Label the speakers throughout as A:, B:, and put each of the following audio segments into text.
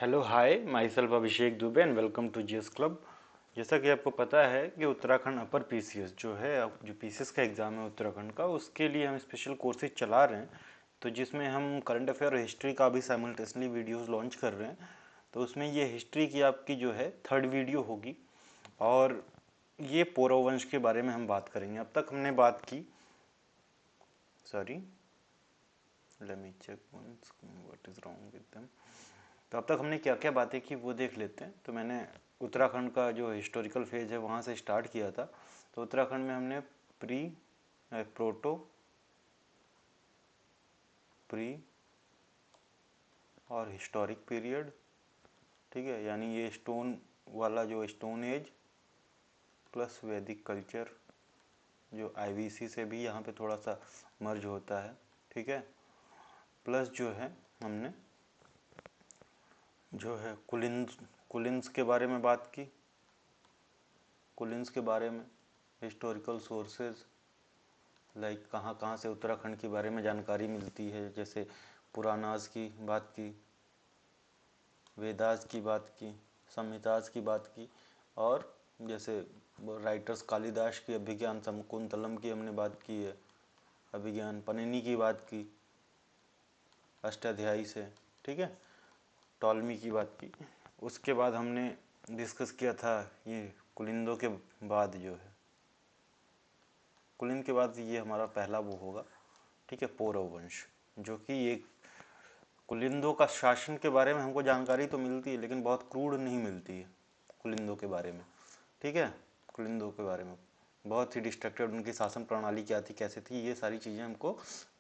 A: Hello hi, myself Abhishek Dubey and welcome to GS club. जैसा कि आपको पता है कि उत्तराखंड अपर पीसीएस जो है, जो पीसीएस का एग्ज़ाम है उत्तराखंड का, उसके लिए हम स्पेशल कोर्सेज चला रहे हैं। तो जिसमें हम करंट अफेयर और हिस्ट्री का भी साइमल्टेनियसली वीडियोस लॉन्च कर रहे हैं। तो उसमें ये हिस्ट्री की आपकी जो है 3rd वीडियो होगी और ये पौरव वंश के बारे में हम बात करेंगे। अब तक हमने बात की, sorry let me check once what is wrong with them. तो अब तक हमने क्या क्या बातें की वो देख लेते हैं। तो मैंने उत्तराखंड का जो हिस्टोरिकल फेज है वहाँ से स्टार्ट किया था। तो उत्तराखंड में हमने प्री और हिस्टोरिक पीरियड, ठीक है, यानी ये स्टोन वाला जो स्टोन एज प्लस वैदिक कल्चर, जो आईवीसी से भी यहाँ पे थोड़ा सा मर्ज होता है, ठीक है, प्लस जो है हमने जो है कुलिन्स के बारे में बात की। कुलिन्स के बारे में हिस्टोरिकल सोर्सेज लाइक कहाँ कहाँ से उत्तराखंड के बारे में जानकारी मिलती है, जैसे पुराणास की बात की, वेदास की बात की, संहितास की बात की, और जैसे राइटर्स कालिदास की अभिज्ञान शकुंतलम की हमने बात की है, अभिज्ञान पनिनी की बात की अष्टाध्यायी से, ठीक है, टॉलमी की बात की। उसके बाद हमने डिस्कस किया था ये कुलिंदों के बाद जो है, कुलिन के बाद ये हमारा पहला वो होगा, ठीक है, पौरव वंश, जो कि एक कुलिंदों का शासन के बारे में हमको जानकारी तो मिलती है लेकिन बहुत क्रूड नहीं मिलती है कुलिंदों के बारे में, ठीक है। कुलिंदों के बारे में बहुत ही डिस्ट्रक्टेड उनकी शासन प्रणाली क्या थी, कैसे थी, ये सारी चीज़ें हमको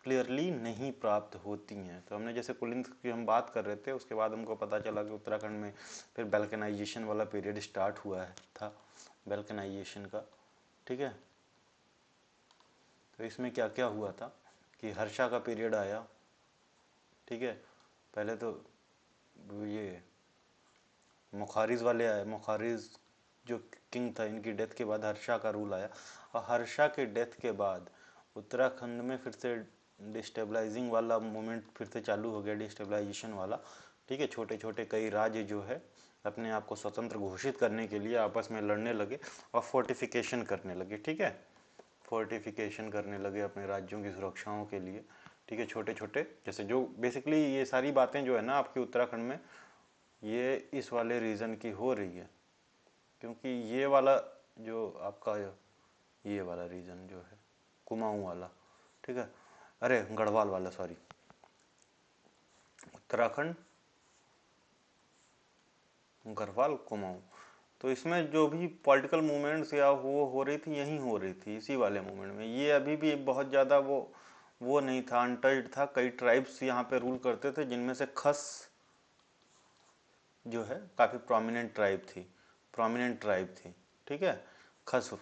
A: क्लियरली नहीं प्राप्त होती हैं। तो हमने जैसे कुलिंद की हम बात कर रहे थे, उसके बाद हमको पता चला कि उत्तराखंड में फिर बैल्कनाइजेशन वाला पीरियड स्टार्ट हुआ है था, बैल्कनाइजेशन का, ठीक है। तो इसमें क्या क्या हुआ था कि हर्षा का पीरियड आया, ठीक है। पहले तो ये मुखारिज वाले आए, मुखारिज जो किंग था, इनकी डेथ के बाद हर्षा का रूल आया, और हर्षा के डेथ के बाद उत्तराखंड में फिर से डिस्टेबलाइजिंग वाला मूवमेंट फिर से चालू हो गया, डिस्टेबलाइजेशन वाला, ठीक है। छोटे छोटे कई राज्य जो है अपने आप को स्वतंत्र घोषित करने के लिए आपस में लड़ने लगे और फोर्टिफिकेशन करने लगे, ठीक है, फोर्टिफिकेशन करने लगे अपने राज्यों की सुरक्षाओं के लिए, ठीक है। छोटे छोटे जैसे जो बेसिकली ये सारी बातें जो है ना आपके उत्तराखंड में, ये इस वाले रीजन की हो रही है, क्योंकि ये वाला जो आपका ये वाला रीजन जो है कुमाऊं वाला, ठीक है, अरे गढ़वाल वाला, सॉरी, उत्तराखंड गढ़वाल कुमाऊं, तो इसमें जो भी पॉलिटिकल मूवमेंट्स या वो हो रही थी, यहीं हो रही थी इसी वाले मूवमेंट में। ये अभी भी बहुत ज़्यादा वो नहीं था, अनटच्ड था। कई ट्राइब्स यहाँ पे रूल करते थे, जिनमें से खस जो है काफ़ी प्रोमिनेंट ट्राइब थी, ठीक है। खस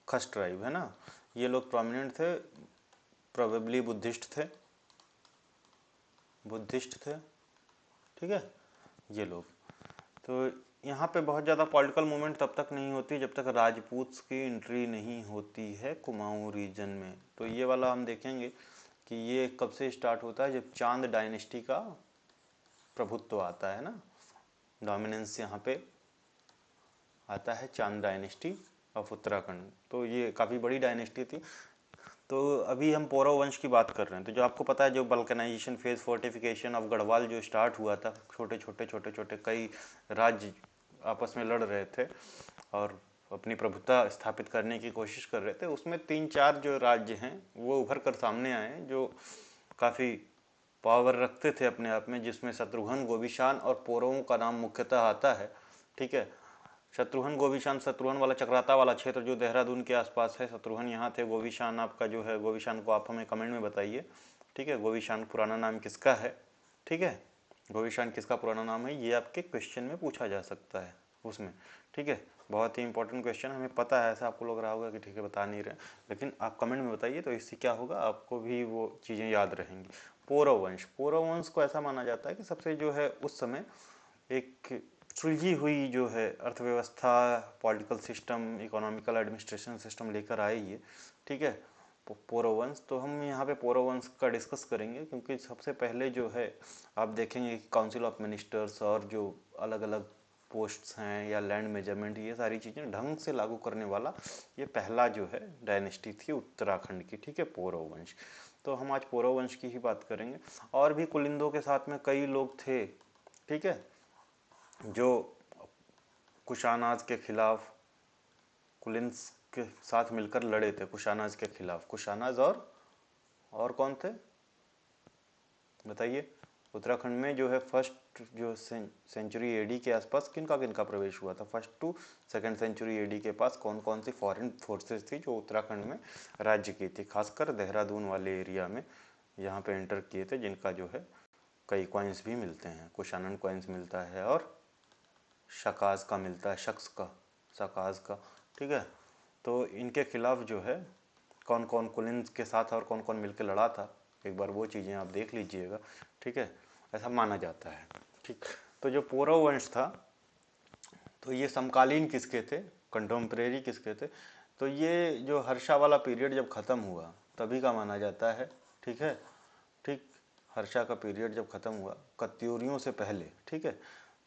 A: खस ट्राइब है ना, ये लोग प्रोमिनेंट थे, प्रोबेबली बुद्धिस्ट थे, ठीक है, ये लोग। तो यहाँ पे बहुत ज़्यादा पॉलिटिकल मूवमेंट तब तक नहीं होती जब तक राजपूत की एंट्री नहीं होती है कुमाऊं रीजन में। तो ये वाला हम देखेंगे कि ये कब से स्टार्ट होता है, जब चांद डायनेस्टी का प्रभुत्व आता है ना, डोमिनेंस यहाँ पे आता है, चांद डायनेस्टी ऑफ उत्तराखंड। तो ये काफ़ी बड़ी डायनेस्टी थी। तो अभी हम पौरव वंश की बात कर रहे हैं। तो जो आपको पता है, जो vulcanisation phase, fortification of Garhwal जो स्टार्ट हुआ था, छोटे छोटे कई राज्य आपस में लड़ रहे थे और अपनी प्रभुत्व स्थापित करने की कोशिश कर रहे थे। उसमें 3-4 जो राज्य हैं वो उभर कर सामने आए जो काफ़ी पावर रखते थे अपने आप में, जिसमें शत्रुघ्न, गोविशान और पौरवों का नाम मुख्यतः आता है, ठीक है। शत्रुघ्न गोविशान, शत्रुघ्न वाला चक्राता वाला क्षेत्र जो देहरादून के आसपास है, शत्रुघ्न यहाँ थे। गोविशान आपका जो है, गोविशान को आप हमें कमेंट में बताइए, ठीक है। गोविशान पुराना नाम किसका है, ठीक है, गोविशान किसका पुराना नाम है, ये आपके क्वेश्चन में पूछा जा सकता है उसमें, ठीक है। बहुत ही इंपॉर्टेंट क्वेश्चन, हमें पता है, ऐसा आपको लग रहा होगा कि ठीक है बता नहीं रहे, लेकिन आप कमेंट में बताइए, तो इससे क्या होगा, आपको भी वो चीज़ें याद रहेंगी। पौरव वंश को ऐसा माना जाता है कि सबसे जो है उस समय एक सुलझी हुई जो है अर्थव्यवस्था, political system, economical administration system लेकर आए ये, ठीक है। पौरव तो हम यहाँ पे पौरव का डिस्कस करेंगे, क्योंकि सबसे पहले जो है आप देखेंगे कि काउंसिल ऑफ मिनिस्टर्स और जो अलग अलग पोस्ट्स हैं या लैंड मेजरमेंट, ये सारी चीज़ें ढंग से लागू करने वाला ये पहला जो है डायनेस्टी थी उत्तराखंड की, ठीक है, पौरव वंश। तो हम आज पौरव वंश की ही बात करेंगे। और भी कुलिंदों के साथ में कई लोग थे, ठीक है, जो कुशानाज के खिलाफ कुलिन्स के साथ मिलकर लड़े थे, कुशानाज के खिलाफ। कुशानाज और कौन थे बताइए। उत्तराखंड में जो है फर्स्ट जो सेंचुरी एडी के आसपास किनका प्रवेश हुआ था, first to second century AD के पास कौन कौन सी फॉरेन फोर्सेस थी जो उत्तराखंड में राज्य की थी, खासकर देहरादून वाले एरिया में यहाँ पे एंटर किए थे, जिनका जो है कई कॉइन्स भी मिलते हैं। कुशानन कॉइन्स मिलता है और शकाज का मिलता है, शकाज का, ठीक है। तो इनके खिलाफ जो है कौन कौन कुलिन्स के साथ और कौन कौन मिलकर लड़ा था, एक बार वो चीज़ें आप देख लीजिएगा, ठीक है, ऐसा माना जाता है, ठीक। तो जो पौरव वंश था, तो ये समकालीन किसके थे, कंटेम्प्रेरी किसके थे, तो ये जो हर्षा वाला पीरियड जब ख़त्म हुआ तभी का माना जाता है, ठीक है, ठीक। हर्षा का पीरियड जब ख़त्म हुआ कत्यूरियों से पहले, ठीक है,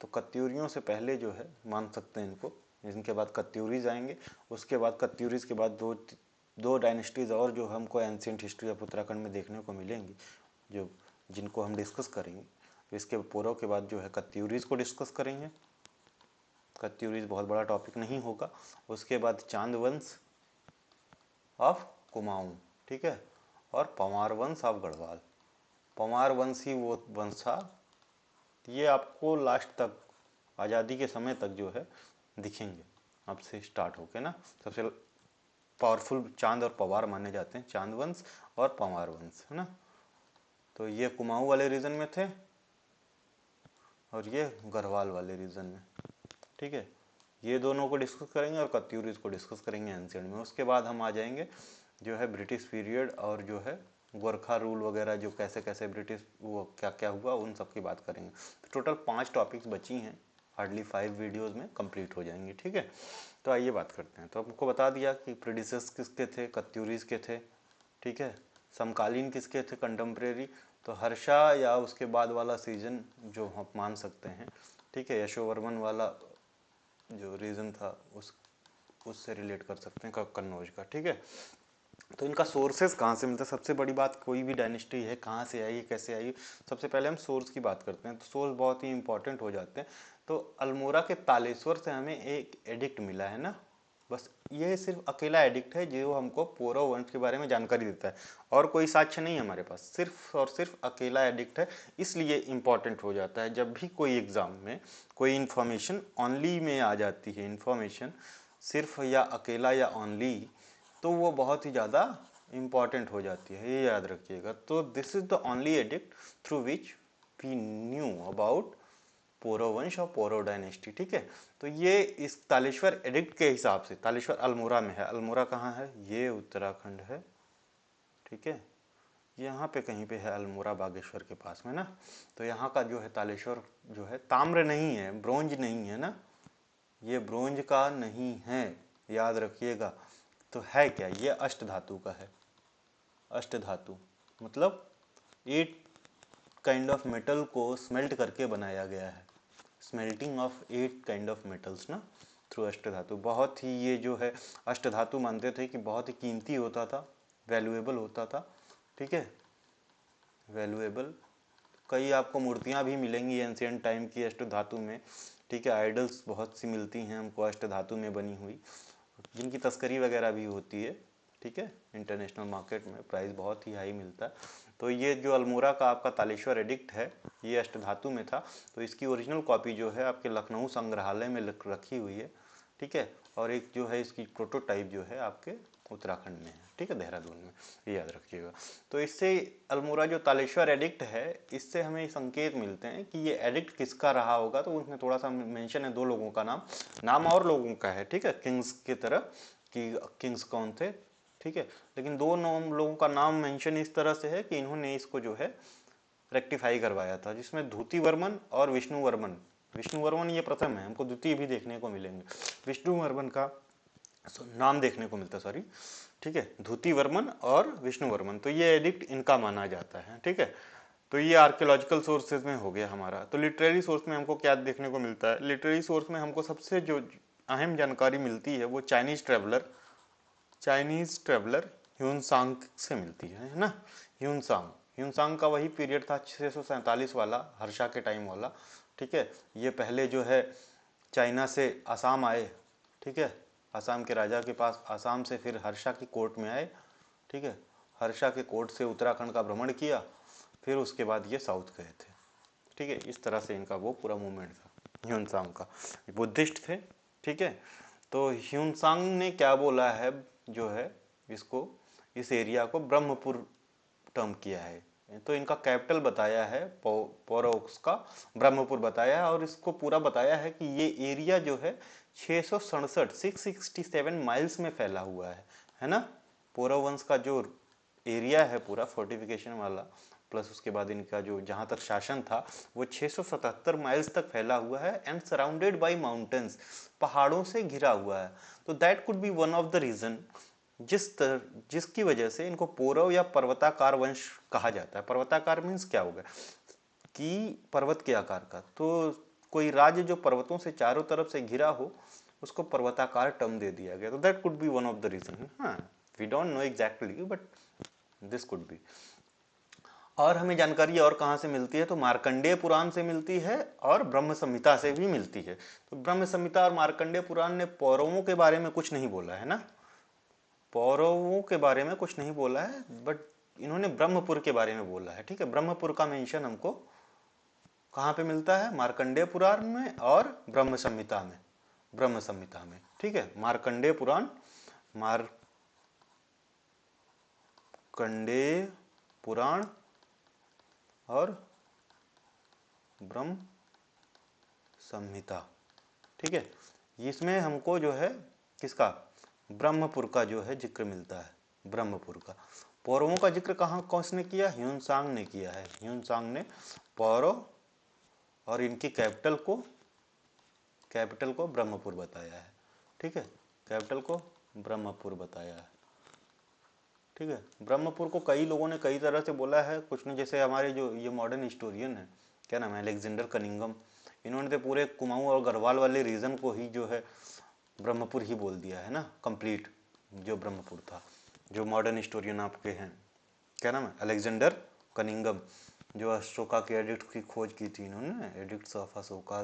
A: तो कत्यूरियों से पहले जो है मान सकते हैं इनको, इनके बाद कत्यूरीज आएंगे, उसके बाद कत्यूरीज के बाद दो डायनेस्टीज और जो हमको एंशिएंट हिस्ट्री ऑफ उत्तराखंड में देखने को मिलेंगी, जो जिनको हम डिस्कस करेंगे। इसके पूर्व के बाद जो है कत्यूरीज को डिस्कस करेंगे, कत्यूरीज बहुत बड़ा टॉपिक नहीं होगा। उसके बाद चांद वंश ऑफ कुमाऊं, ठीक है, और पंवार वंश ऑफ गढ़वाल। पंवार वंश ही वो वंश था, ये आपको लास्ट तक आज़ादी के समय तक जो है दिखेंगे, अब से स्टार्ट होके ना। सबसे पावरफुल चांद और पवार माने जाते हैं, चांद वंश और पंवार वंश, है ना। तो ये कुमाऊं वाले रीजन में थे और ये गढ़वाल वाले रीजन में, ठीक है। ये दोनों को डिस्कस करेंगे और कत्यूरीज को डिस्कस करेंगे एंशिएंट में। उसके बाद हम आ जाएंगे जो है ब्रिटिश पीरियड और जो है गोरखा रूल वगैरह, जो कैसे कैसे ब्रिटिश वो क्या क्या हुआ, उन सब की बात करेंगे। तो टोटल 5 टॉपिक्स बची हैं, हार्डली 5 वीडियोस में कंप्लीट हो जाएंगी, ठीक है। तो आइए बात करते हैं। तो आपको बता दिया कि प्रीडिसेस किसके थे, कत्यूरीज के थे, ठीक है। समकालीन किसके थे, कंटेम्प्रेरी, तो हर्षा या उसके बाद वाला सीजन जो हम मान सकते हैं, ठीक है, यशोवर्मन वाला जो रीजन था उससे रिलेट कर सकते हैं कन्नौज का, ठीक है। तो इनका सोर्सेज कहाँ से मिलता है, सबसे बड़ी बात, कोई भी डायनेस्टी है कहाँ से आई, कैसे आई, सबसे पहले हम सोर्स की बात करते हैं। तो सोर्स बहुत ही इंपॉर्टेंट हो जाते हैं। तो अल्मोड़ा के तालेश्वर से हमें एक एडिक्ट मिला है ना, बस ये सिर्फ अकेला एडिक्ट है जो हमको पौरव वंश के बारे में जानकारी देता है, और कोई साक्ष्य नहीं है हमारे पास, सिर्फ और सिर्फ अकेला एडिक्ट है। इसलिए इंपॉर्टेंट हो जाता है जब भी कोई एग्जाम में कोई इन्फॉर्मेशन ऑनली में आ जाती है, इन्फॉर्मेशन सिर्फ या अकेला या ऑनली, तो वो बहुत ही ज़्यादा इम्पॉर्टेंट हो जाती है, ये याद रखिएगा। तो this is the only edict through which we knew about Paurav वंश और पौरव डायनेस्टी, ठीक है। तो ये इस तालेश्वर एडिक्ट के हिसाब से, तालेश्वर अल्मोड़ा में है, अल्मोड़ा कहाँ है, ये उत्तराखंड है, ठीक है, यहाँ पे कहीं पे है अल्मोड़ा, बागेश्वर के पास में ना। तो यहाँ का जो है तालेश्वर जो है ताम्र नहीं है, ब्रोंज नहीं है ना, ये ब्रोंज का नहीं है, याद रखिएगा। तो है क्या, ये अष्ट धातु का है। अष्ट धातु मतलब 8 काइंड ऑफ मेटल को स्मेल्ट करके बनाया गया है, smelting of 8 kind of metals ना थ्रू अष्ट धातु। बहुत ही ये जो है अष्ट धातु मानते थे कि बहुत ही कीमती होता था, वैल्यूएबल होता था, ठीक है, वैल्यूएबल। कई आपको मूर्तियां भी मिलेंगी एंशिएंट टाइम की अष्ट धातु में, ठीक है, आइडल्स बहुत सी मिलती हैं हमको अष्ट धातु में बनी हुई, जिनकी तस्करी वगैरह भी होती है, ठीक है, इंटरनेशनल मार्केट में प्राइस बहुत ही हाई मिलता है। तो ये जो अल्मोड़ा का आपका तालेश्वर एडिक्ट है, ये अष्ट धातु में था। तो इसकी ओरिजिनल कॉपी जो है आपके लखनऊ संग्रहालय में रखी हुई है, ठीक है, और एक जो है इसकी प्रोटोटाइप जो है आपके उत्तराखंड में है, ठीक है, देहरादून में, ये याद रखिएगा। तो इससे अल्मोड़ा जो तालेश्वर एडिक्ट है, इससे हमें संकेत मिलते हैं कि ये एडिक्ट किसका रहा होगा। तो उसमें थोड़ा सा मेंशन है 2 लोगों का नाम और लोगों का है, ठीक है, किंग्स की तरह कि किंग्स कौन थे, ठीक है, लेकिन 2 लोगों का नाम मेंशन इस तरह से है कि इन्होंने इसको जो है रेक्टिफाई करवाया था, जिसमें धूतिवर्मन और विष्णुवर्मन, विष्णुवर्मन ये प्रथम है, हमको द्वितीय भी देखने को मिलेंगे, विष्णुवर्मन का नाम देखने को मिलता है, सॉरी, ठीक है, धूति वर्मन और विष्णु वर्मन, तो ये एडिक्ट इनका माना जाता है। ठीक है, तो ये आर्कियोलॉजिकल सोर्सेज में हो गया हमारा। तो लिटरेरी सोर्स में हमको क्या देखने को मिलता है? लिटरेरी सोर्स में हमको सबसे जो अहम जानकारी मिलती है वो चाइनीज ट्रेवलर ह्यूनसांग से मिलती है ना। ह्यूनसांग का वही पीरियड था 647 वाला, हर्षा के टाइम वाला। ठीक है, ये पहले जो है चाइना से आसाम आए। ठीक है, आसाम के राजा के पास, आसाम से फिर हर्षा की कोर्ट में आए। ठीक है, हर्षा के कोर्ट से उत्तराखंड का भ्रमण किया, फिर उसके बाद ये साउथ गए थे। ठीक है, इस तरह से इनका वो पूरा मूवमेंट था ह्यूनसांग का। बुद्धिस्ट थे। ठीक है, तो ह्यूनसांग ने क्या बोला है, जो है इसको, इस एरिया को ब्रह्मपुर टर्म किया है। तो इनका कैपिटल बताया है पोरोक्स का, ब्रह्मपुर बताया है, और इसको पूरा बताया है कि ये एरिया जो है 667 माइल्स में फैला हुआ है ना। पौरव वंश का जो एरिया है पूरा फोर्टिफिकेशन वाला, प्लस उसके बाद इनका जो जहां तक शासन था वो 677 माइल्स तक फैला हुआ है, एंड सराउंडेड बाय माउंटेन्स, पहाड़ों से घिरा हुआ है। तो that could be one of the reason जिसकी वजह से इनको पौरव या पर्वताकार वंश कहा जाता है। पर्वताकार मीन्स क्या होगा कि पर्वत के आकार का, तो कोई राज्य जो पर्वतों से चारों तरफ से घिरा हो उसको पर्वताकार टर्म दे दिया गया। तो that could be one of the reason. हाँ, we don't know exactly but this could be. और हमें जानकारी और कहां से मिलती है? तो मार्कंडेय पुराण से मिलती है और ब्रह्म संहिता से भी मिलती है। तो ब्रह्म संहिता और मार्कंडेय पुराण ने पौरवों के बारे में कुछ नहीं बोला है ना, पौरवों के बारे में कुछ नहीं बोला है, बट इन्होंने ब्रह्मपुर के बारे में बोला है। ठीक है, ब्रह्मपुर का मेंशन हमको कहां पे मिलता है? मार्कंडेय पुराण में और ब्रह्म संहिता में। ब्रह्म संहिता में। ठीक है, मार्कंडेय पुराण, मार्कंडेय पुराण और ब्रह्म संहिता। ठीक है, इसमें हमको जो है किसका? ब्रह्मपुर का जो है जिक्र मिलता है, ब्रह्मपुर का। पौरवों का जिक्र कहाँ किसने किया? ह्यूनसांग ने किया है। ह्यूनसांग ने पौरव और इनकी कैपिटल को ब्रह्मपुर बताया है। ठीक है, कैपिटल को ब्रह्मपुर बताया है। ठीक है, ब्रह्मपुर को कई लोगों ने कई तरह से बोला है, कुछ ने जैसे हमारे जो ये मॉडर्न हिस्टोरियन है, क्या नाम है, अलेक्जेंडर कनिंगम, इन्होंने तो पूरे कुमाऊं और गढ़वाल वाले रीजन को ही जो है ब्रह्मपुर ही बोल दिया है ना, कंप्लीट जो ब्रह्मपुर था। जो मॉडर्न हिस्टोरियन आपके हैं, क्या नाम है, अलेक्जेंडर कनिंगम, जो अशोका के एडिक्ट की खोज की थी इन्होंने, एडिक्ट्स ऑफ अशोका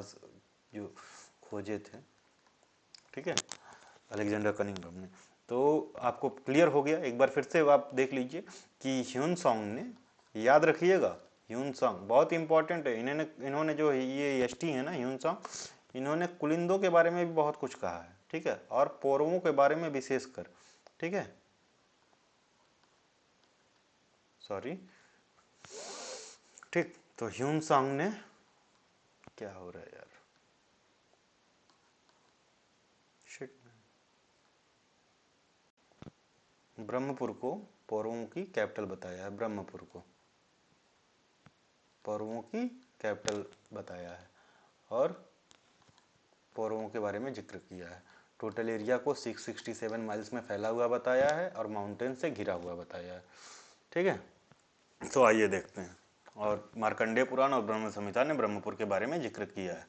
A: जो खोजे थे। ठीक है, अलेक्जेंडर कनिंगम ने। तो आपको क्लियर हो गया, एक बार फिर से आप देख लीजिए कि ह्यूनसांग ने, याद रखिएगा ह्यूनसांग बहुत इंपॉर्टेंट है। इन्होंने जो ये एसटी है ना ह्यूनसांग, इन्होंने कुलिंदों के बारे में भी बहुत कुछ कहा है। ठीक है, और पौरवों के बारे में विशेषकर। ठीक है, सॉरी। ठीक, तो ह्यूनसांग ने, क्या हो रहा है यार, शिट, ब्रह्मपुर को पौरवों की कैपिटल बताया है, ब्रह्मपुर को पौरवों की कैपिटल बताया है, और पौरवों के बारे में जिक्र किया है। टोटल एरिया को 667 माइल्स में फैला हुआ बताया है और माउंटेन से घिरा हुआ बताया है। ठीक है, तो आइए देखते हैं। और मार्कंडेय पुराण और ब्रह्म संहिता ने ब्रह्मपुर के बारे में जिक्र किया है।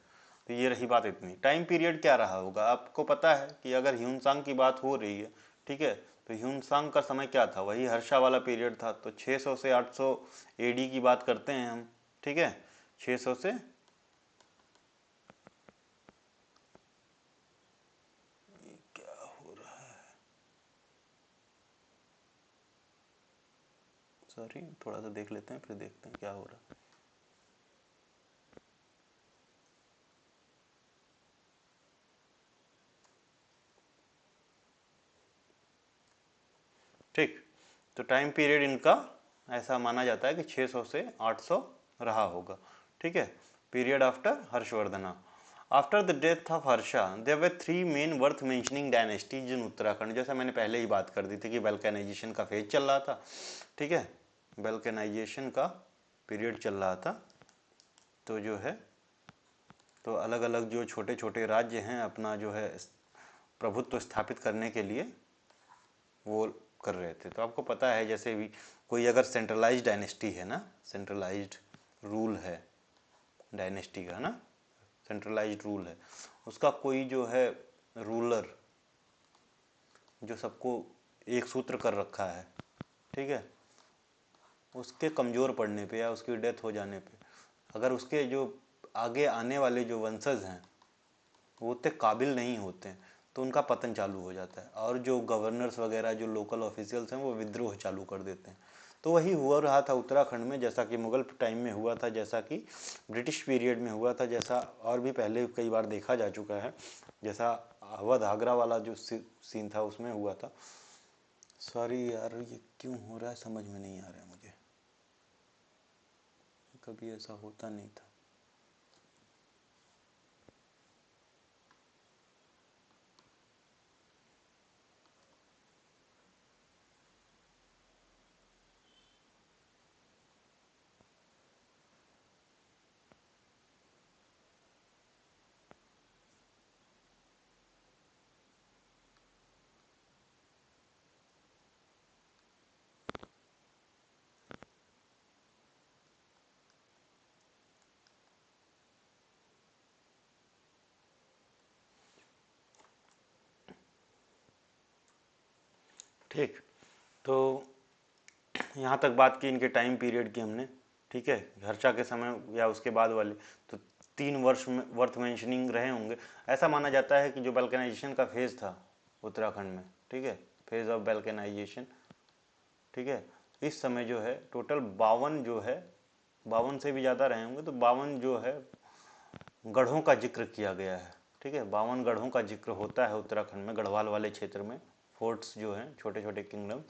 A: तो ये रही बात इतनी। टाइम पीरियड क्या रहा होगा? आपको पता है कि अगर ह्यूनसांग की बात हो रही है, ठीक है, तो ह्यूनसांग का समय क्या था? वही हर्षा वाला पीरियड था। तो 600 से 800 एडी की बात करते हैं हम। ठीक है, 600 से, क्या हो रहा है, सॉरी, थोड़ा सा देख लेते हैं फिर देखते हैं क्या हो रहा है। ठीक, तो टाइम पीरियड इनका ऐसा माना जाता है कि 600 से 800 रहा होगा। ठीक है, period after Harshavardhana. After the death of Harsha there were three main worth mentioning dynasties in Uttarakhand. जैसा मैंने पहले ही बात कर दी थी कि वेल्कनाइजेशन का फेज चल रहा था। ठीक है, वेल्कनाइजेशन का पीरियड चल रहा था। तो जो है, तो अलग अलग जो छोटे छोटे राज्य हैं अपना जो है प्रभुत्व स्थापित करने के लिए वो कर रहे थे। तो आपको पता है जैसे भी कोई अगर सेंट्रलाइज्ड डायनेस्टी है ना, सेंट्रलाइज्ड रूल है डायनेस्टी का ना, सेंट्रलाइज्ड रूल है, उसका कोई जो है रूलर जो सबको एक सूत्र कर रखा है, ठीक है, उसके कमज़ोर पड़ने पे या उसकी डेथ हो जाने पे अगर उसके जो आगे आने वाले जो वंशज हैं वो उतने काबिल नहीं होते हैं तो उनका पतन चालू हो जाता है और जो गवर्नर्स वगैरह जो लोकल ऑफिशियल्स हैं वो विद्रोह चालू कर देते हैं। तो वही हुआ रहा था उत्तराखंड में, जैसा कि मुगल टाइम में हुआ था, जैसा कि ब्रिटिश पीरियड में हुआ था, जैसा और भी पहले कई बार देखा जा चुका है, जैसा अवध आगरा वाला जो सीन था उसमें हुआ था। सॉरी यार ये क्यों हो रहा है समझ में नहीं आ रहा है मुझे, कभी ऐसा होता नहीं था। ठीक, तो यहाँ तक बात की इनके टाइम पीरियड की हमने, ठीक है, हर्षा के समय या उसके बाद वाले, तो 3 वर्ष में वर्थ मेंशनिंग रहे होंगे। ऐसा माना जाता है कि जो बैल्कनाइजेशन का फेज था उत्तराखंड में, ठीक है, फेज ऑफ बैल्कनाइजेशन, ठीक है, इस समय जो है टोटल 52 जो है, 52 से भी ज़्यादा रहे होंगे, तो 52 जो है गढ़ों का जिक्र किया गया है, ठीक है, 52 गढ़ों का जिक्र होता है उत्तराखंड में, गढ़वाल वाले क्षेत्र में फोर्ट्स जो हैं छोटे छोटे किंगडम,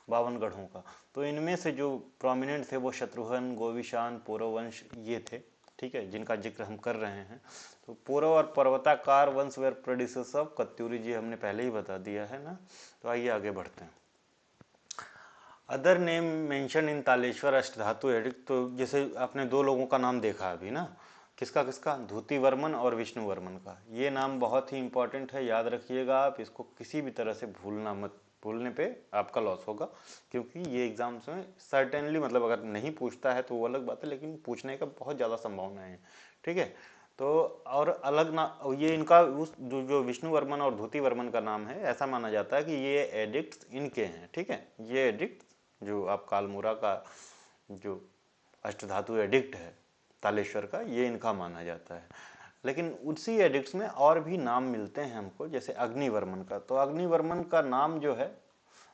A: 52 गढ़ों का। तो इनमें से जो प्रोमिनेंट थे वो शत्रुघ्न, गोविशान, पौरववंश ये थे, ठीक है, जिनका जिक्र हम कर रहे हैं। तो पौरव और पर्वताकार वंश वेर प्रोड्यूसर्स ऑफ कत्यूरी, जी हमने पहले ही बता दिया है ना। तो आइए आगे बढ़ते हैं। Other name mention in Taleshwar अष्टधातु एडिक्ट, तो जैसे आपने 2 लोगों का नाम देखा अभी ना, किसका किसका, धूति वर्मन और विष्णु वर्मन का। ये नाम बहुत ही इंपॉर्टेंट है, याद रखिएगा आप इसको, किसी भी तरह से भूलना मत, भूलने पे आपका लॉस होगा, क्योंकि ये एग्जाम्स में सर्टेनली, मतलब अगर नहीं पूछता है तो वो अलग बात है, लेकिन पूछने का बहुत ज़्यादा संभावना है, ठीक है। तो और अलग ना, ये इनका उस जो विष्णु वर्मन और धूति वर्मन का नाम है, ऐसा माना जाता है कि ये एडिक्ट्स इनके हैं, ठीक है, ये एडिक्ट जो आप कालमूरा का जो अष्टधातु एडिक्ट है तालेश्वर का, ये इनका माना जाता है। लेकिन उसी एडिक्ट्स में और भी नाम मिलते हैं हमको, जैसे अग्निवर्मन का। तो अग्निवर्मन का नाम जो है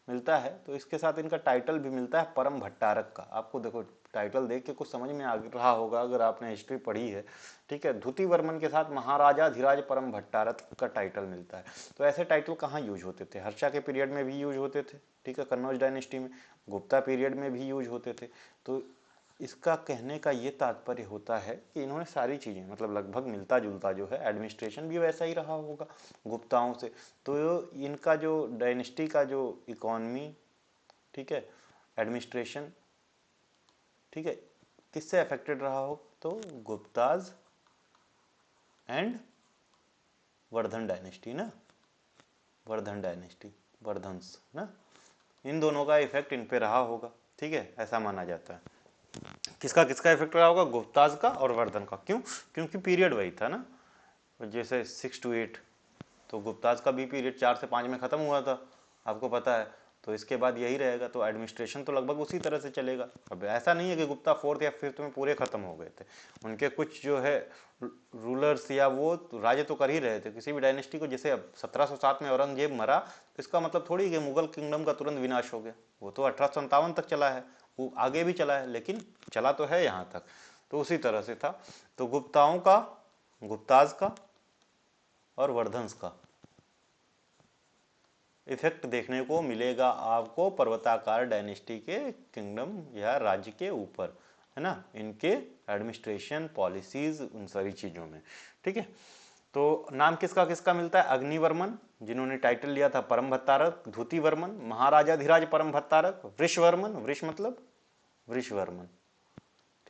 A: मिलता है, तो इसके साथ इनका टाइटल भी मिलता है परम भट्टारक का। आपको देखो टाइटल देख के कुछ समझ में आ रहा होगा अगर आपने हिस्ट्री पढ़ी है, ठीक है। धूति वर्मन के साथ महाराजा धीराज परम भट्टारक का टाइटल मिलता है। तो ऐसे टाइटल कहाँ यूज होते थे, हर्षा के पीरियड में भी यूज होते थे, ठीक है, कन्नौज डायनेस्टी में, गुप्ता पीरियड में भी यूज होते थे। तो इसका कहने का ये तात्पर्य होता है कि इन्होंने सारी चीज़ें, मतलब लगभग मिलता जुलता जो है, एडमिनिस्ट्रेशन भी वैसा ही रहा होगा गुप्ताओं से। तो इनका जो डायनेस्टी का जो इकोनॉमी, ठीक है, एडमिनिस्ट्रेशन, ठीक है, किससे अफेक्टेड रहा हो, तो गुप्ताज एंड वर्धन डायनेस्टी ना, वर्धन डायनेस्टी, वर्धन्स ना, इन दोनों का इफेक्ट इन पे रहा होगा, ठीक है, ऐसा माना जाता है। किसका किसका इफेक्ट रहा होगा, गुप्ताज का और वर्धन का। क्यों, क्योंकि पीरियड वही था ना, जैसे 6 to 8, तो गुप्ताज का भी पीरियड 4 से 5 में खत्म हुआ था, आपको पता है। तो इसके बाद यही रहेगा, तो एडमिनिस्ट्रेशन तो लगभग उसी तरह से चलेगा। अब ऐसा नहीं है कि गुप्ता 4th या 5th में पूरे खत्म हो गए थे, उनके कुछ जो है रूलर्स या वो राज्य तो कर ही रहे थे किसी भी डायनेस्टी को। जैसे अब 1707 में औरंगजेब मरा, तो इसका मतलब थोड़ी कि मुगल किंगडम का तुरंत विनाश हो गया, वो तो 1857 तक चला है, वो आगे भी चला है, लेकिन चला तो है यहाँ तक। तो उसी तरह से था। तो गुप्ताओं का, गुप्ताज का और वर्धन्स का इफेक्ट देखने को मिलेगा आपको पर्वताकार डायनेस्टी के किंगडम या राज्य के ऊपर, है ना, इनके एडमिनिस्ट्रेशन पॉलिसीज, उन सारी चीजों में, ठीक है। तो नाम किसका किसका मिलता है, अग्निवर्मन जिन्होंने टाइटल लिया था परम भट्टारक, धूति वर्मन महाराजाधिराज परम भट्टारक, वृषवर्मन, वृष मतलब वृषवर्मन,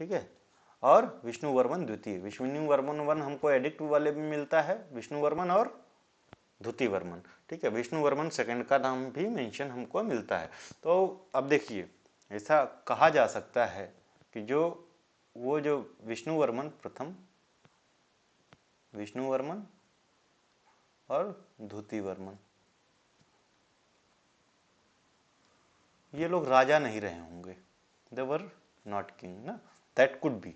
A: ठीक है, और विष्णु वर्मन द्वितीय। विष्णु वर्मन वन हमको एडिक्ट वाले में मिलता है, विष्णु वर्मन और धुतिवर्मन, ठीक है। विष्णुवर्मन सेकंड का नाम भी मेंशन हमको मिलता है। तो अब देखिए, ऐसा कहा जा सकता है कि जो विष्णुवर्मन प्रथम, विष्णुवर्मन और धुतिवर्मन, ये लोग राजा नहीं रहे होंगे, दे वर नॉट किंग ना, that could B,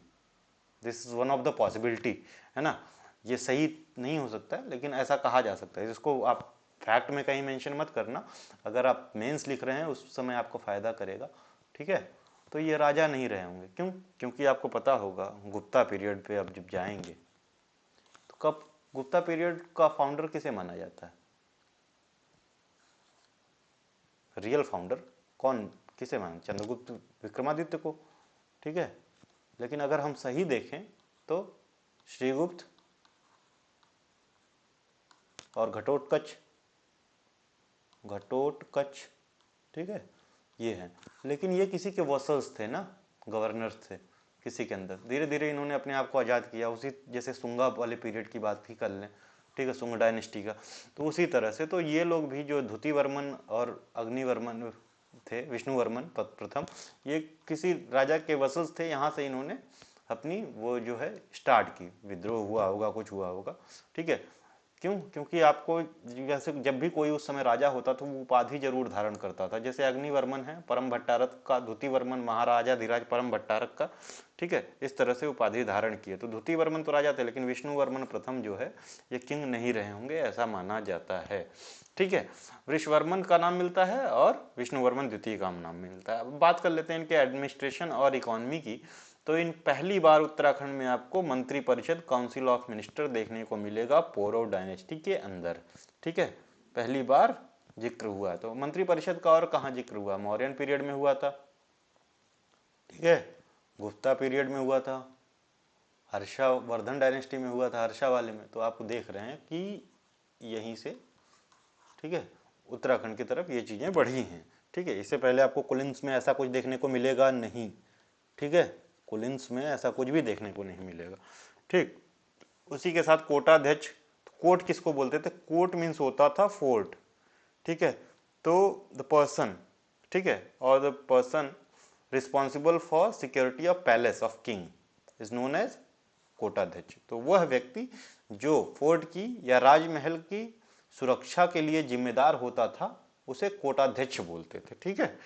A: this is one of the possibility, है ना। ये सही नहीं हो सकता है, लेकिन ऐसा कहा जा सकता है। जिसको आप फैक्ट में कहीं मेंशन मत करना, अगर आप मेंस लिख रहे हैं उस समय आपको फायदा करेगा, ठीक है। तो ये राजा नहीं रहे होंगे, क्यों? क्योंकि आपको पता होगा गुप्ता पीरियड पे अब जब जाएंगे तो कब गुप्ता पीरियड का फाउंडर किसे माना जाता है? रियल फाउंडर कौन, किसे माना? चंद्रगुप्त विक्रमादित्य को, ठीक है। लेकिन अगर हम सही देखें तो श्रीगुप्त और घटोत्कच, घटोत्कच, ठीक है, ये है। लेकिन ये किसी के वसल्स थे ना, गवर्नर्स थे किसी के अंदर। धीरे धीरे इन्होंने अपने आप को आज़ाद किया, उसी जैसे सुंगा वाले पीरियड की बात भी कर लें, ठीक है, सुंग डायनेस्टी का। तो उसी तरह से तो ये लोग भी जो धुतिवर्मन और अग्निवर्मन थे, विष्णुवर्मन प्रथम, ये किसी राजा के वसल्स थे। यहाँ से इन्होंने अपनी वो जो है स्टार्ट की, विद्रोह हुआ होगा, कुछ हुआ होगा, ठीक है। क्यों? क्योंकि आपको जैसे जब भी कोई उस समय राजा होता तो वो उपाधि जरूर धारण करता था। जैसे अग्निवर्मन है परम भट्टारक का, धुतिवर्मन महाराजा धीराज परम भट्टारक का, ठीक है, इस तरह से उपाधि धारण किए। तो धुतिवर्मन तो राजा थे, लेकिन विष्णुवर्मन प्रथम जो है ये किंग नहीं रहे होंगे, ऐसा माना जाता है, ठीक है। वृषवर्मन का नाम मिलता है और विष्णुवर्मन द्वितीय का नाम मिलता है। अब बात कर लेते हैं इनके एडमिनिस्ट्रेशन और इकोनॉमी की। तो इन पहली बार उत्तराखंड में आपको मंत्री परिषद, काउंसिल ऑफ मिनिस्टर देखने को मिलेगा पौरव डायनेस्टी के अंदर, ठीक है। पहली बार जिक्र हुआ। तो मंत्री परिषद का और कहाँ जिक्र हुआ? मौर्यन पीरियड में हुआ था, ठीक है, गुप्ता पीरियड में हुआ था, हर्षवर्धन डायनेस्टी में हुआ था, हर्षा वाले में। तो आप देख रहे हैं कि यहीं से, ठीक है, उत्तराखंड की तरफ ये चीजें बढ़ी हैं, ठीक है। इससे पहले आपको कुलिन्स में ऐसा कुछ देखने को मिलेगा नहीं, ठीक है, कुलिन्स में ऐसा कुछ भी देखने को नहीं मिलेगा, ठीक। उसी के साथ कोटाध्यक्ष, कोट किसको बोलते थे? कोट मीन्स होता था फोर्ट, ठीक है। तो द पर्सन, ठीक है, और the person responsible for security of palace of king is known as कोटाध्यक्ष। तो वह व्यक्ति जो फोर्ट की या राजमहल की सुरक्षा के लिए जिम्मेदार होता था उसे कोटाध्यक्ष बोलते थे, ठीक है,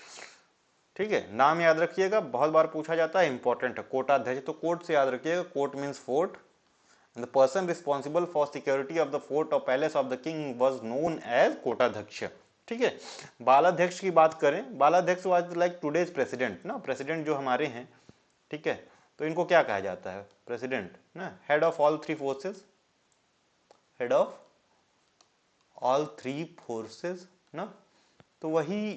A: ठीक है। नाम याद रखिएगा, बहुत बार पूछा जाता है, इंपॉर्टेंट है। कोटाध्यक्ष, तो कोट से याद रखिएगा, कोट means fort. The person responsible for security of the fort or palace of the king was known as कोटाध्यक्ष, ठीक है। बालाध्यक्ष की बात करें, बालाध्यक्ष वाज लाइक टुडेज प्रेसिडेंट ना, प्रेसिडेंट जो हमारे हैं, ठीक है। तो इनको क्या कहा जाता है? प्रेसिडेंट ना, head of all three forces, head of all three forces ना। तो वही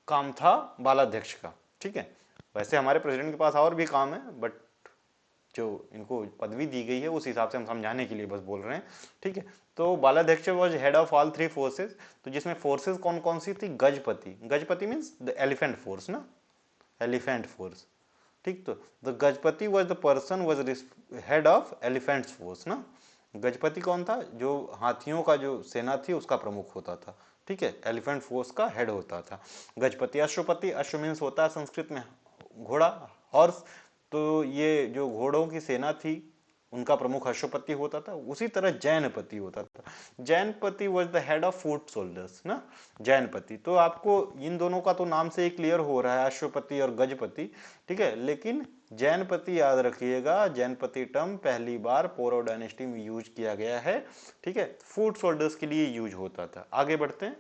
A: काम था बालाध्यक्ष का, ठीक है। वैसे हमारे प्रेसिडेंट के पास और भी काम है, बट जो इनको पदवी दी गई है उस हिसाब से हम समझाने के लिए बस बोल रहे हैं, ठीक है। तो बालाध्यक्ष was head of all three forces. तो जिसमें फोर्सेस कौन कौन सी थी? गजपति, गजपति मीन्स द एलिफेंट फोर्स ना, एलिफेंट फोर्स, ठीक। तो द गजपति was the person was head of elephant force ना। गजपति कौन था? जो हाथियों का जो सेना थी उसका प्रमुख होता था, ठीक है, एलिफेंट फोर्स का हेड होता था गजपति। अश्वपति, अश्व मीन्स होता है संस्कृत में घोड़ा, हॉर्स। तो ये जो घोड़ों की सेना थी उनका प्रमुख अश्वपति होता था। उसी तरह जैनपति होता था, जैनपति was the head of foot soldiers ना, जैनपति। तो आपको इन दोनों का तो नाम से ही क्लियर हो रहा है, अश्वपति और गजपति, ठीक है। लेकिन जैनपति याद रखिएगा, जैनपति टर्म पहली बार पौरव डायनेस्टी में यूज किया गया है, ठीक है, फुट सोल्जर्स के लिए यूज होता था। आगे बढ़ते हैं।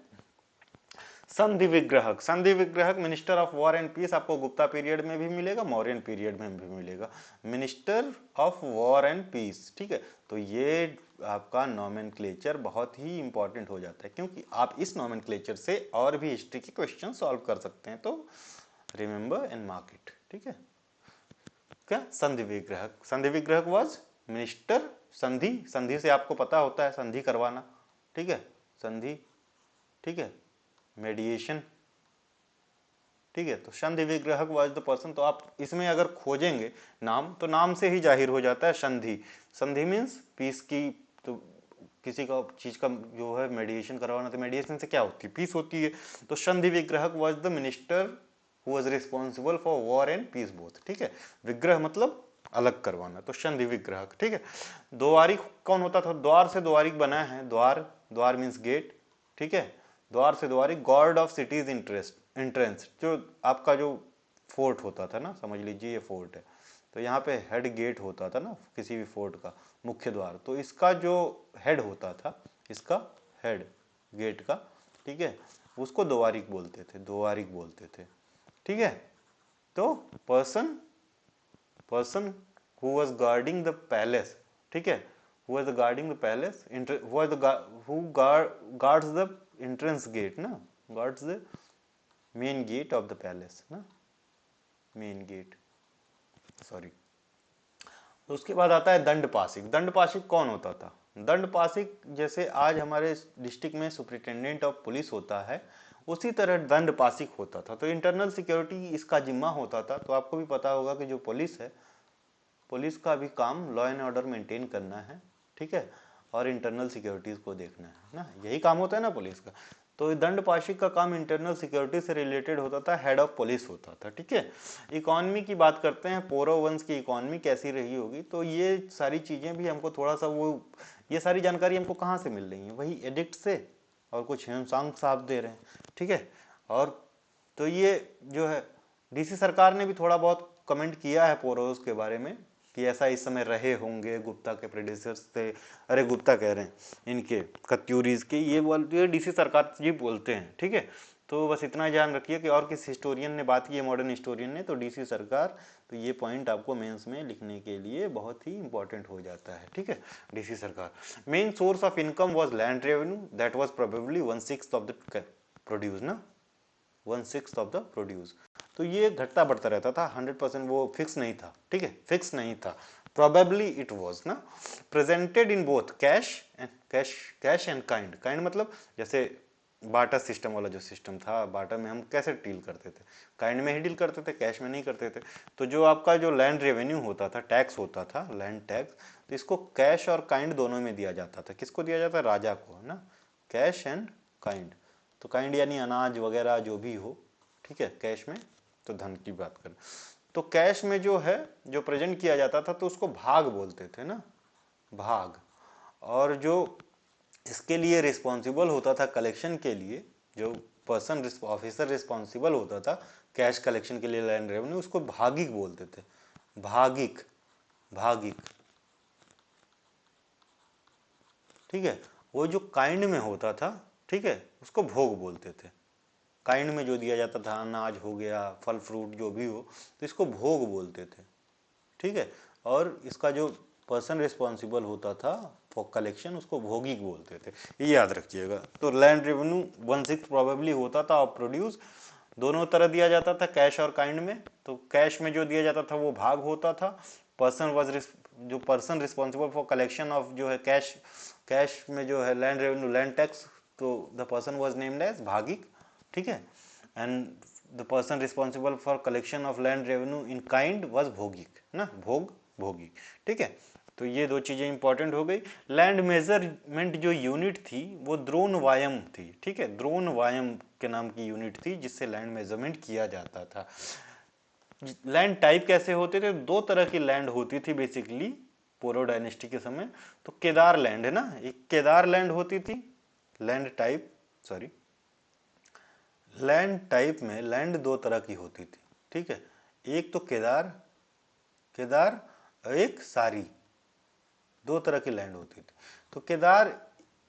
A: संधि विग्रहक, संधि विग्रहक minister of war and peace आपको गुप्ता पीरियड में भी मिलेगा, मौर्यन पीरियड में भी मिलेगा, minister of war and peace, ठीक है। तो ये आपका नॉमेनक्लेचर बहुत ही इंपॉर्टेंट हो जाता है, क्योंकि आप इस नॉमेनक्लेचर से और भी हिस्ट्री के क्वेश्चन सॉल्व कर सकते हैं। तो रिमेंबर एंड मार्क इट, ठीक है। क्या? संधि विग्रहक, संधि विग्रहक वाज मिनिस्टर, संधि, संधि से आपको पता होता है संधि करवाना, ठीक है, संधि, ठीक है, मेडिएशन, ठीक है। तो संधि विग्रहक वाज द पर्सन। तो आप इसमें अगर खोजेंगे नाम, तो नाम से ही जाहिर हो जाता है संधि। संधि मीन्स पीस की, तो किसी का चीज का जो है मेडिएशन करवाना, तो मेडिएशन से क्या होती है, पीस होती है। तो संधि विग्रहक was the minister who was responsible for war and peace both. ठीक है, विग्रह मतलब अलग करवाना, तो संधि विग्रहक। ठीक है, द्वारिक कौन होता था, द्वार से द्वारिक बना है, द्वार, द्वार मीन्स गेट। ठीक है, द्वार से द्वारिक, god of cities interest entrance, जो आपका जो फोर्ट होता था ना, समझ लीजिए ये फोर्ट है, तो यहाँ पे हेड गेट होता था ना किसी भी फोर्ट का, मुख्य द्वार, तो इसका जो हेड होता था, इसका हेड गेट का, ठीक है, उसको द्वारिक बोलते थे, द्वारिक बोलते थे। ठीक है, तो person person who was guarding the palace, ठीक है, who was guarding the palace, who guards the entrance gate ना, guards the main gate of the palace ना, मेन गेट, सॉरी। तो उसके बाद आता है दंडपाशिक। दंडपाशिक कौन होता था, दंडपाशिक जैसे आज हमारे डिस्ट्रिक्ट में सुपरिटेंडेंट ऑफ पुलिस होता है, उसी तरह दंडपाशिक होता था। तो इंटरनल सिक्योरिटी इसका जिम्मा होता था। तो आपको भी पता होगा कि जो पुलिस है, पुलिस का भी काम लॉ एंड ऑर्डर मेंटेन करना है, ठीक है, और इंटरनल सिक्योरिटीज को देखना है ना, यही काम होता है ना पुलिस का। तो दंडपाशिक का काम इंटरनल सिक्योरिटी से रिलेटेड होता था, हेड ऑफ पुलिस होता था। ठीक है, इकोनॉमी की बात करते हैं, पौरव वंश की इकोनॉमी कैसी रही होगी, तो ये सारी चीजें भी हमको थोड़ा सा वो, ये सारी जानकारी हमको कहाँ से मिल रही है, वही एडिक्ट से, और कुछ हेमसांग साहब दे रहे हैं। ठीक है, और तो ये जो है डीसी सरकार ने भी थोड़ा बहुत कमेंट किया है पौरव के बारे में, कि ऐसा इस समय रहे होंगे गुप्ता के प्रेडिसेर्स थे, अरे गुप्ता कह रहे हैं, इनके कत्यूरीज के, ये बोलते हैं डीसी सरकार जी बोलते हैं। ठीक है, तो बस इतना ध्यान रखिए कि और किस हिस्टोरियन ने बात की है, मॉडर्न हिस्टोरियन ने, तो डीसी सरकार, तो ये पॉइंट आपको मेंस में लिखने के लिए बहुत ही इंपॉर्टेंट हो जाता है। ठीक है, डीसी सरकार। Main source of income was land revenue, that was probably 1/6 of the produce ना, 1/6 ऑफ द प्रोड्यूस। तो ये घटता बढ़ता रहता था, 100% वो फिक्स नहीं था। ठीक है, फिक्स नहीं था, प्रोबेबली इट वाज ना, presented in both cash and cash and kind. Kind मतलब जैसे बाटा सिस्टम वाला जो सिस्टम था, बाटा में हम कैसे डील करते थे, काइंड में ही डील करते थे, कैश में नहीं करते थे। तो जो आपका जो लैंड रेवेन्यू होता था, टैक्स होता था, लैंड टैक्स, तो इसको कैश और काइंड दोनों में दिया जाता था। किसको दिया जाता है, राजा को ना, कैश एंड काइंड। तो काइंड यानी अनाज वगैरह जो भी हो, ठीक है, कैश में, तो धन की बात करें तो कैश में जो है, जो प्रेजेंट किया जाता था, तो उसको भाग बोलते थे ना, भाग। और जो इसके लिए रिस्पॉन्सिबल होता था कलेक्शन के लिए, जो पर्सन ऑफिसर रिस्पॉन्सिबल होता था कैश कलेक्शन के लिए, लैंड रेवेन्यू, उसको भागिक बोलते थे, भागिक, भागिक। ठीक है, वो जो काइंड में होता था, ठीक है, उसको भोग बोलते थे। काइंड में जो दिया जाता था, अनाज हो गया, फल फ्रूट जो भी हो, तो इसको भोग बोलते थे। ठीक है, और इसका जो पर्सन रिस्पॉन्सिबल होता था फॉर कलेक्शन, उसको भोगी बोलते थे, ये याद रखिएगा। तो लैंड रेवेन्यू 1/6 प्रोबेबली होता था, और प्रोड्यूस दोनों तरह दिया जाता था, कैश और काइंड में। तो कैश में जो दिया जाता था वो भाग होता था, पर्सन वाज जो person responsible for collection of जो है कैश, कैश में जो है लैंड रेवेन्यू, लैंड टैक्स, तो the person was named as भागिक। ठीक है, and the person responsible for collection of land revenue in kind was भोगिक ना, भोग, भोगी। ठीक है, तो ये दो चीजें इंपॉर्टेंट हो गई। लैंड मेजरमेंट जो यूनिट थी वो द्रोणवायम थी। ठीक है, द्रोणवायम के नाम की यूनिट थी जिससे लैंड मेजरमेंट किया जाता था। लैंड टाइप कैसे होते थे, दो तरह की लैंड होती थी बेसिकली पोरो डायनेस्टी के समय। तो केदार लैंड है ना, एक केदार लैंड होती थी, land type, sorry, land type में लैंड दो तरह की होती थी। ठीक है, एक तो केदार, केदार, एक सारी, दो तरह की लैंड होती थी। तो केदार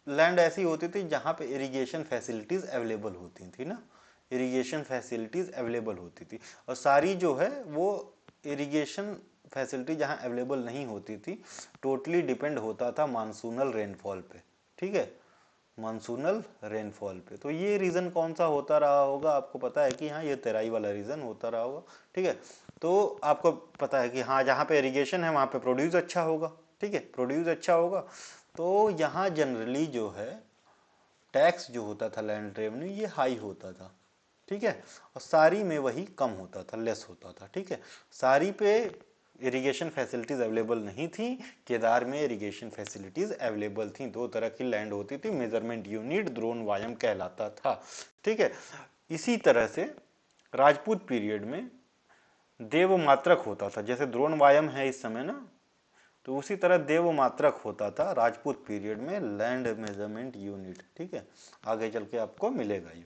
A: लैंड ऐसी होती थी जहां पे इरिगेशन फैसिलिटीज अवेलेबल होती थी ना, इरिगेशन फैसिलिटीज अवेलेबल होती थी। और सारी जो है वो इरिगेशन फैसिलिटी जहां अवेलेबल नहीं होती थी, टोटली डिपेंड होता था मानसूनल रेनफॉल पे। ठीक है, मानसूनल रेनफॉल पे। तो ये रीजन कौन सा होता रहा होगा, आपको पता है कि हाँ ये तेराई वाला रीजन होता रहा होगा। ठीक है, तो आपको पता है कि हाँ जहाँ पे इरिगेशन है वहाँ पे प्रोड्यूस अच्छा होगा। ठीक है, प्रोड्यूस अच्छा होगा, तो यहाँ जनरली जो है टैक्स जो होता था लैंड रेवेन्यू ये हाई होता था। ठीक है, और सारी में वही कम होता था, लेस होता था। ठीक है, सारी पे इरिगेशन फैसिलिटीज अवेलेबल नहीं थी, केदार में इरिगेशन फैसिलिटीज अवेलेबल थी। दो तरह की लैंड होती थी, मेजरमेंट यूनिट द्रोणवायम कहलाता था। ठीक है, इसी तरह से राजपूत पीरियड में देवमात्रक होता था, जैसे द्रोणवायम है इस समय ना, तो उसी तरह देवमात्रक होता था राजपूत पीरियड में लैंड मेजरमेंट यूनिट। ठीक है, आगे चल के आपको मिलेगा ये।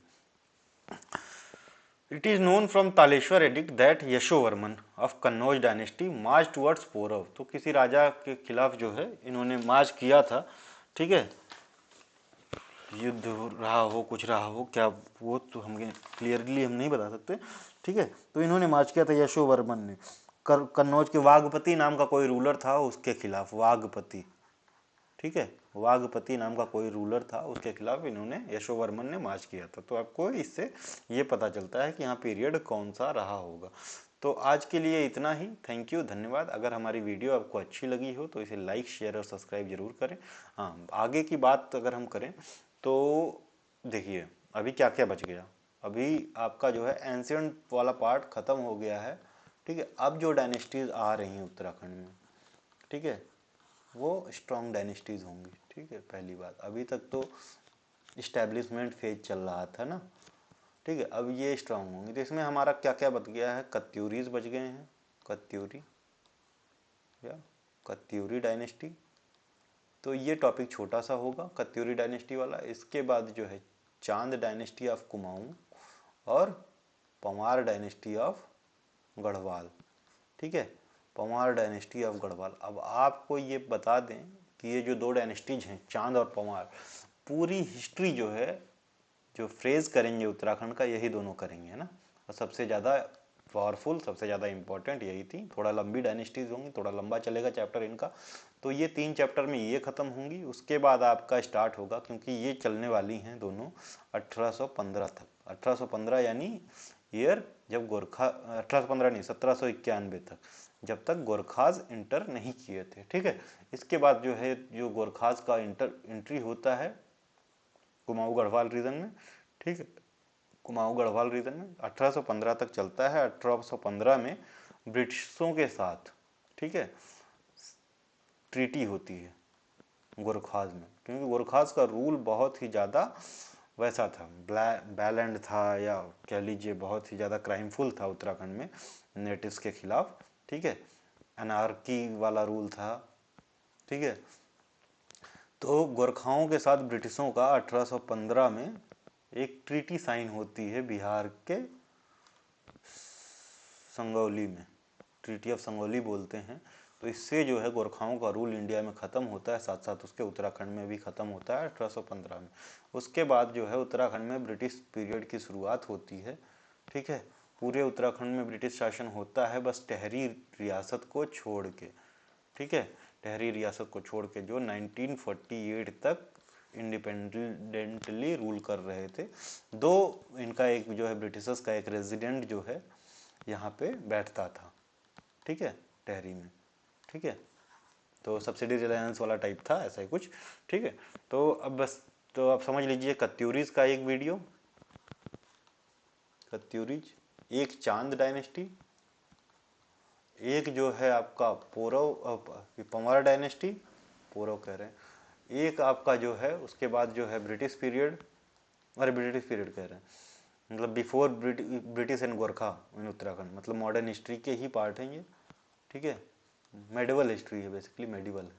A: It is known from Taleshwar addict that Yashovarman of Kannauj dynasty March towards Paurav. तो किसी राजा के खिलाफ जो है इन्होंने मार्च किया था। ठीक है, युद्ध रहा हो, कुछ रहा हो, क्या वो तो हम क्लियरली हम नहीं बता सकते। ठीक है, तो इन्होंने मार्च किया था यशोवर्मन ने कन्नौज के वाघपति नाम का कोई रूलर था उसके खिलाफ, वाघपति। ठीक है, वाघपति नाम का कोई रूलर था, उसके खिलाफ इन्होंने यशोवर्मन ने मार्च किया था। तो आपको इससे ये पता चलता है कि यहाँ पीरियड कौन सा रहा होगा। तो आज के लिए इतना ही। थैंक यू, धन्यवाद। अगर हमारी वीडियो आपको अच्छी लगी हो तो इसे लाइक, शेयर और सब्सक्राइब जरूर करें। हाँ, आगे की बात अगर हम करें तो देखिए अभी क्या क्या बच गया। अभी आपका जो है एंशियंट वाला पार्ट खत्म हो गया है। ठीक है, अब जो डायनेस्टीज आ रही हैं उत्तराखंड में, ठीक है, वो स्ट्रॉन्ग डायनेस्टीज होंगी। ठीक है, पहली बात, अभी तक तो इस्टेब्लिशमेंट फेज चल रहा था ना। ठीक है, अब ये स्ट्रॉन्ग होंगी। तो इसमें हमारा क्या क्या बच गया है, कत्यूरीज बच गए हैं, कत्यूरी या कत्यूरी डायनेस्टी। तो ये टॉपिक छोटा सा होगा कत्यूरी डायनेस्टी वाला। इसके बाद जो है चांद डायनेस्टी ऑफ कुमाऊं और पंवार डायनेस्टी ऑफ गढ़वाल। ठीक है, पंवार डायनेस्टी ऑफ गढ़वाल। अब आपको ये बता दें कि ये जो दो डायनेस्टीज हैं चांद और पंवार, पूरी हिस्ट्री जो है जो फ्रेज करेंगे उत्तराखंड का यही दोनों करेंगे, है ना। और सबसे ज़्यादा पावरफुल, सबसे ज़्यादा इंपॉर्टेंट यही थी। थोड़ा लंबी डायनेस्टीज होंगी, थोड़ा लंबा चलेगा चैप्टर इनका। तो ये 3 चैप्टर में ये ख़त्म होंगी। उसके बाद आपका स्टार्ट होगा, क्योंकि ये चलने वाली हैं दोनों 1815 तक। 1815 यानी ईयर जब गोरखा, 1815 नहीं 1791 तक, जब तक गोरखाज इंटर नहीं किए थे। ठीक है, इसके बाद जो है जो गोरखाज का एंट्री होता है कुमाऊं गढ़वाल रीजन में। ठीक है, कुमाऊं गढ़वाल रीजन में 1815 तक चलता है। 1815 में ब्रिटिशों के साथ, ठीक है, ट्रीटी होती है गोरखाज में, क्योंकि गोरखाज का रूल बहुत ही ज़्यादा वैसा था, बैलेंड था, या कह लीजिए बहुत ही ज़्यादा क्राइमफुल था उत्तराखंड में नेटिव्स के खिलाफ। ठीक है, अनार्की वाला रूल था। ठीक है, तो गोरखाओं के साथ ब्रिटिशों का 1815 में एक ट्रीटी साइन होती है बिहार के संगौली में, ट्रीटी ऑफ संगौली बोलते हैं। तो इससे जो है गोरखाओं का रूल इंडिया में ख़त्म होता है, साथ साथ उसके उत्तराखंड में भी ख़त्म होता है 1815 में। उसके बाद जो है उत्तराखंड में ब्रिटिश पीरियड की शुरुआत होती है। ठीक है, पूरे उत्तराखंड में ब्रिटिश शासन होता है, बस टेहरी रियासत को छोड़ के। ठीक है, टेहरी रियासत को छोड़ के जो 1948 तक इंडिपेंडेंटली रूल कर रहे थे। दो इनका एक जो है ब्रिटिशर्स का एक रेजिडेंट जो है यहाँ पे बैठता था। ठीक है, टेहरी में। ठीक है, तो सब्सिडी रिलायंस वाला टाइप था, ऐसा ही कुछ। ठीक है, तो अब बस तो आप समझ लीजिए कत्यूरीज का एक वीडियो, कत्यूरीज, एक चांद डायनेस्टी, एक जो है आपका पौरव पंवार डायनेस्टी, पौरव कह रहे हैं, एक आपका जो है उसके बाद जो है ब्रिटिश पीरियड, अरे ब्रिटिश पीरियड कह रहे हैं, मतलब बिफोर ब्रिटिश एंड गोरखा इन उत्तराखंड, मतलब मॉडर्न हिस्ट्री के ही पार्ट हैं ये। ठीक है, मेडिवल हिस्ट्री है, बेसिकली मेडिवल है,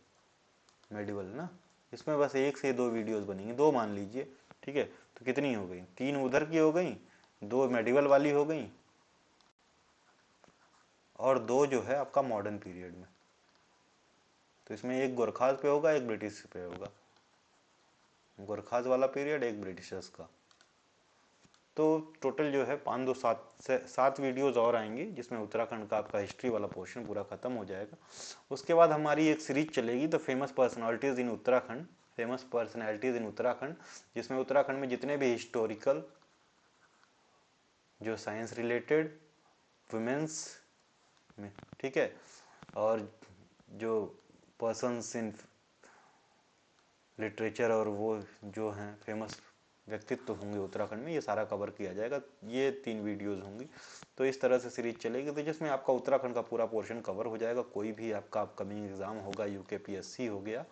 A: मेडिवल ना। इसमें बस 1 से 2 वीडियोस बनेंगी, 2 मान लीजिए। ठीक है, तो कितनी हो गई, 3 उधर की हो गई, 2 मेडिवल वाली हो गई, और 2 जो है आपका मॉडर्न पीरियड में। तो इसमें एक गोरखाज पे होगा, एक ब्रिटिश पे होगा, गोरखाज वाला पीरियड, एक ब्रिटिशर्स का। तो टोटल जो है 5 2 7 से 7 वीडियोस और आएंगी, जिसमें उत्तराखंड का आपका हिस्ट्री वाला पोर्शन पूरा खत्म हो जाएगा। उसके बाद हमारी एक सीरीज चलेगी the famous personalities in Uttarakhand, famous personalities in Uttarakhand, जिसमें उत्तराखंड में जितने भी हिस्टोरिकल, जो साइंस रिलेटेड, वुमेन्स में, ठीक है, और जो पर्सन्स इन लिटरेचर और वो जो हैं फेमस व्यक्तित्व होंगे उत्तराखंड में, ये सारा कवर किया जाएगा। ये 3 वीडियोज़ होंगी। तो इस तरह से सीरीज चलेगी, तो जिसमें आपका उत्तराखंड का पूरा पोर्शन कवर हो जाएगा। कोई भी आपका अपकमिंग एग्ज़ाम होगा, यूकेपीएससी हो गया,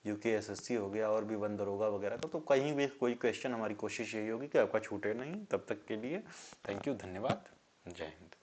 A: यूकेएसएससी हो गया, और भी वन दरोगा वगैरह का, तो कहीं भी कोई क्वेश्चन, हमारी कोशिश यही होगी कि आपका छूटे नहीं। तब तक के लिए थैंक यू, धन्यवाद, जय हिंद।